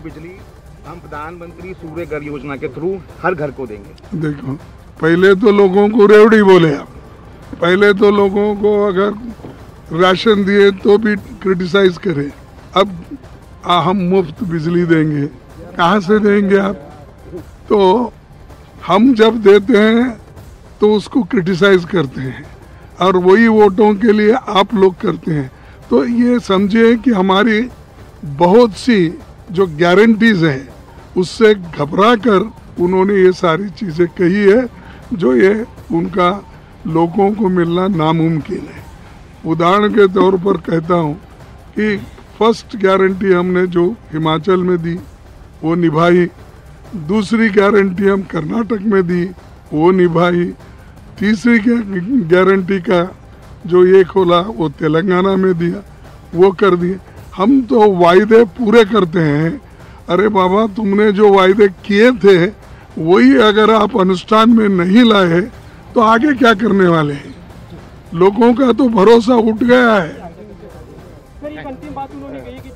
बिजली हम प्रधानमंत्री सूर्य घर योजना के थ्रू हर घर को देंगे। देखो, पहले तो लोगों को रेवड़ी बोले आप, पहले तो लोगों को अगर राशन दिए तो भी क्रिटिसाइज करें। अब हम मुफ्त बिजली देंगे, कहाँ से देंगे आप? तो हम जब देते हैं तो उसको क्रिटिसाइज करते हैं और वही वोटों के लिए आप लोग करते हैं। तो ये समझिए कि हमारी बहुत सी जो गारंटीज है उससे घबरा कर उन्होंने ये सारी चीज़ें कही है जो ये उनका लोगों को मिलना नामुमकिन है। उदाहरण के तौर पर कहता हूँ कि फर्स्ट गारंटी हमने जो हिमाचल में दी वो निभाई, दूसरी गारंटी हम कर्नाटक में दी वो निभाई, तीसरी गारंटी का जो ये खोला वो तेलंगाना में दिया, वो कर दिए। हम तो वायदे पूरे करते हैं। अरे बाबा, तुमने जो वायदे किए थे वही अगर आप अनुष्ठान में नहीं लाए तो आगे क्या करने वाले हैं? लोगों का तो भरोसा उठ गया है। सर, एक अंतिम बात उन्होंने कही कि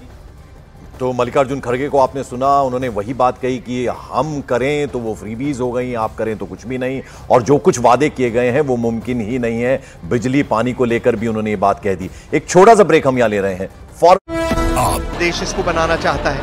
तो मल्लिकार्जुन खड़गे को आपने सुना, उन्होंने वही बात कही कि हम करें तो वो फ्रीबीज हो गई, आप करें तो कुछ भी नहीं, और जो कुछ वादे किए गए हैं वो मुमकिन ही नहीं है। बिजली पानी को लेकर भी उन्होंने ये बात कह दी। एक छोटा सा ब्रेक हम यहाँ ले रहे हैं। देश इसको बनाना चाहता है।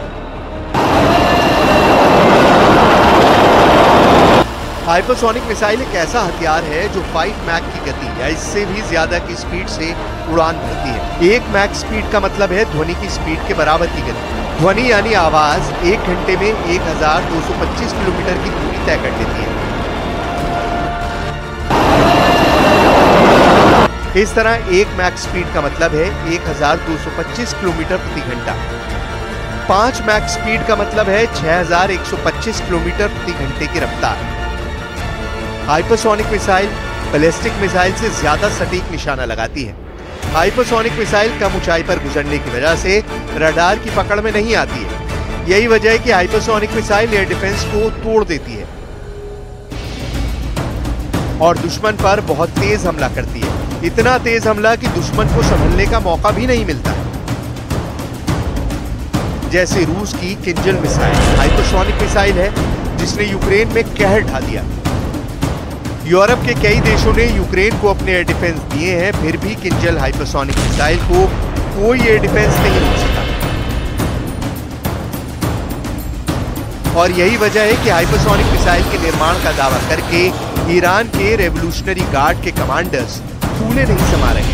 हाइपरसोनिक मिसाइल एक ऐसा हथियार है जो 5 मैक की गति या इससे भी ज्यादा की स्पीड से उड़ान भरती है। 1 मैक स्पीड का मतलब है ध्वनि की स्पीड के बराबर की गति। ध्वनि यानी आवाज 1 घंटे में 1225 किलोमीटर की दूरी तय कर लेती है। इस तरह 1 मैक स्पीड का मतलब है 1225 किलोमीटर प्रति घंटा। 5 मैक स्पीड का मतलब है 6125 किलोमीटर प्रति घंटे की रफ्तार। हाइपरसोनिक मिसाइल बैलिस्टिक मिसाइल से ज्यादा सटीक निशाना लगाती है। हाइपरसोनिक मिसाइल कम ऊंचाई पर गुजरने की वजह से रडार की पकड़ में नहीं आती है। यही वजह है कि हाइपरसोनिक मिसाइल एयर डिफेंस को तोड़ देती है और दुश्मन पर बहुत तेज हमला करती है। इतना तेज हमला कि दुश्मन को संभलने का मौका भी नहीं मिलता। जैसे रूस की किंजल मिसाइल हाइपरसोनिक मिसाइल है जिसने यूक्रेन में कहर ढा दिया। यूरोप के कई देशों ने यूक्रेन को अपने एयर डिफेंस दिए हैं, फिर भी किंजल हाइपरसोनिक मिसाइल को कोई एयर डिफेंस नहीं रोक सका। और यही वजह है कि हाइपरसोनिक मिसाइल के निर्माण का दावा करके ईरान के रेवोल्यूशनरी गार्ड के कमांडर्स फूले नहीं समा रहे।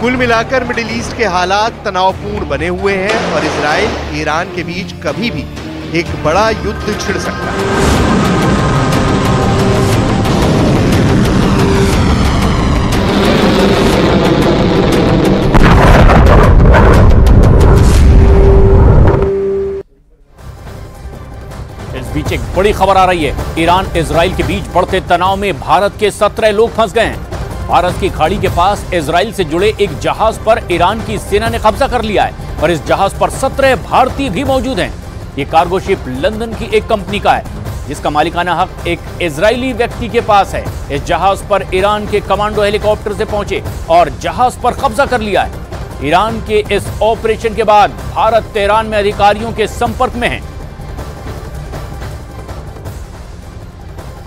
कुल मिलाकर मिडिल ईस्ट के हालात तनावपूर्ण बने हुए हैं और इजराइल ईरान के बीच कभी भी एक बड़ा युद्ध छिड़ सकता है। इस बीच एक बड़ी खबर आ रही है। ईरान इजराइल के बीच बढ़ते तनाव में भारत के 17 लोग फंस गए हैं। भारत की खाड़ी के पास इजराइल से जुड़े एक जहाज पर ईरान की सेना ने कब्जा कर लिया है और इस जहाज पर 17 भारतीय भी मौजूद हैं। ये कार्गो शिप लंदन की एक कंपनी का है जिसका मालिकाना हक एक इजरायली व्यक्ति के पास है। इस जहाज पर ईरान के कमांडो हेलीकॉप्टर से पहुंचे और जहाज पर कब्जा कर लिया है। ईरान के इस ऑपरेशन के बाद भारत तेहरान में अधिकारियों के संपर्क में है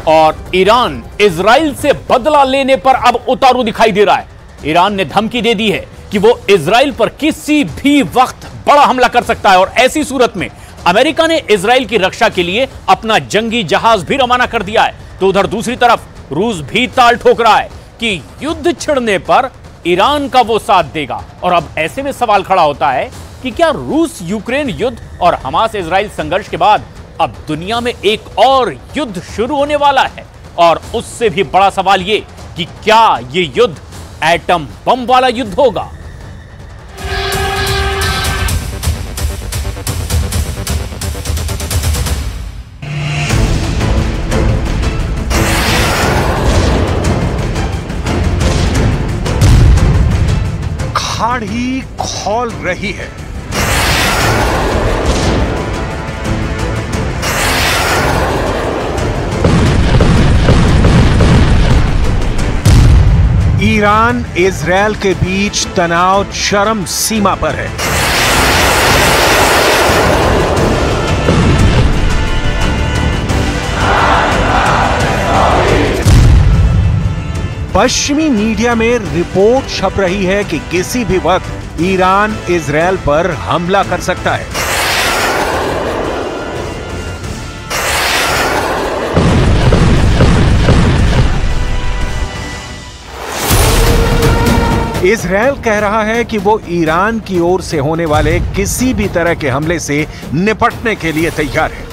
और ईरान इजराइल से बदला लेने पर अब उतारू दिखाई दे रहा है। ईरान ने धमकी दे दी है कि वो इजराइल पर किसी भी वक्त बड़ा हमला कर सकता है और ऐसी सूरत में अमेरिका ने इजराइल की रक्षा के लिए अपना जंगी जहाज भी रवाना कर दिया है। तो उधर दूसरी तरफ रूस भी ताल ठोक रहा है कि युद्ध छिड़ने पर ईरान का वो साथ देगा। और अब ऐसे में सवाल खड़ा होता है कि क्या रूस यूक्रेन युद्ध और हमास इजराइल संघर्ष के बाद अब दुनिया में एक और युद्ध शुरू होने वाला है? और उससे भी बड़ा सवाल ये कि क्या ये युद्ध एटम बम वाला युद्ध होगा? खाड़ी खौल रही है। ईरान इजरायल के बीच तनाव चरम सीमा पर है। पश्चिमी मीडिया में रिपोर्ट छप रही है कि किसी भी वक्त ईरान इजरायल पर हमला कर सकता है। इजरायल कह रहा है कि वो ईरान की ओर से होने वाले किसी भी तरह के हमले से निपटने के लिए तैयार है।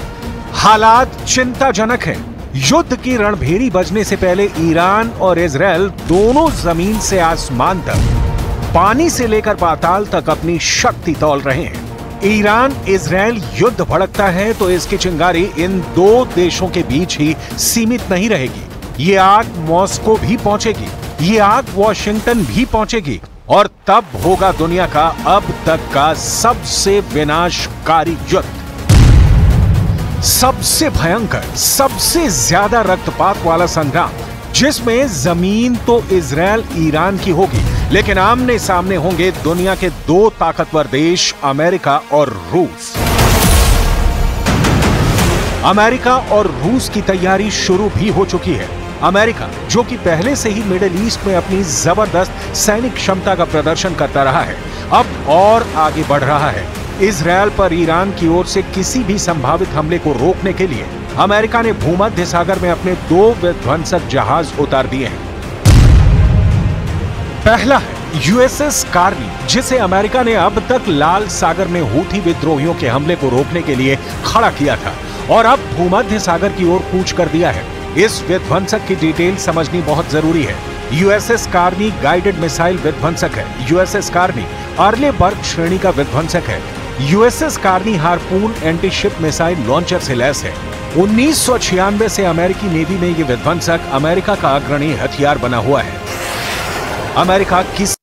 हालात चिंताजनक हैं। युद्ध की रणभेरी बजने से पहले ईरान और इजरायल दोनों जमीन से आसमान तक, पानी से लेकर पाताल तक अपनी शक्ति तौल रहे हैं। ईरान इजरायल युद्ध भड़कता है तो इसकी चिंगारी इन दो देशों के बीच ही सीमित नहीं रहेगी। ये आग मॉस्को भी पहुंचेगी, ये आग वॉशिंगटन भी पहुंचेगी और तब होगा दुनिया का अब तक का सबसे विनाशकारी युद्ध, सबसे भयंकर, सबसे ज्यादा रक्तपात वाला संग्राम, जिसमें जमीन तो इजरायल ईरान की होगी, लेकिन आमने सामने होंगे दुनिया के दो ताकतवर देश अमेरिका और रूस। अमेरिका और रूस की तैयारी शुरू भी हो चुकी है। अमेरिका, जो कि पहले से ही मिडिल ईस्ट में अपनी जबरदस्त सैनिक क्षमता का प्रदर्शन करता रहा है, अब और आगे बढ़ रहा है। इजरायल पर ईरान की ओर से किसी भी संभावित हमले को रोकने के लिए अमेरिका ने भूमध्य सागर में अपने 2 विध्वंसक जहाज उतार दिए हैं। पहला है यूएसएस कार्नी, जिसे अमेरिका ने अब तक लाल सागर में हूथी विद्रोहियों के हमले को रोकने के लिए खड़ा किया था और अब भूमध्य सागर की ओर कूच कर दिया है। इस विध्वंसक की डिटेल समझनी बहुत जरूरी है। यूएसएस कार्नी गाइडेड मिसाइल विध्वंसक है। यूएसएस कार्नी अर्ले बर्ग श्रेणी का विध्वंसक है। USS Carney harpoon antiship missile launcher से लैस है। 1996 से अमेरिकी नेवी में यह विध्वंसक अमेरिका का अग्रणी हथियार बना हुआ है। अमेरिका किस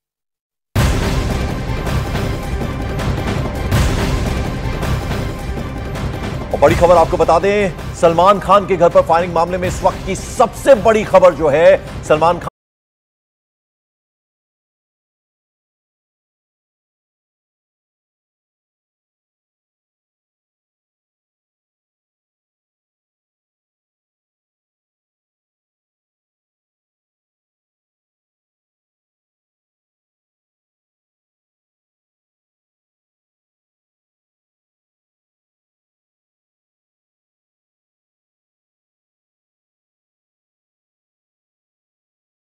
बड़ी खबर आपको बता दें, सलमान खान के घर पर फायरिंग मामले में इस वक्त की सबसे बड़ी खबर जो है, सलमान खान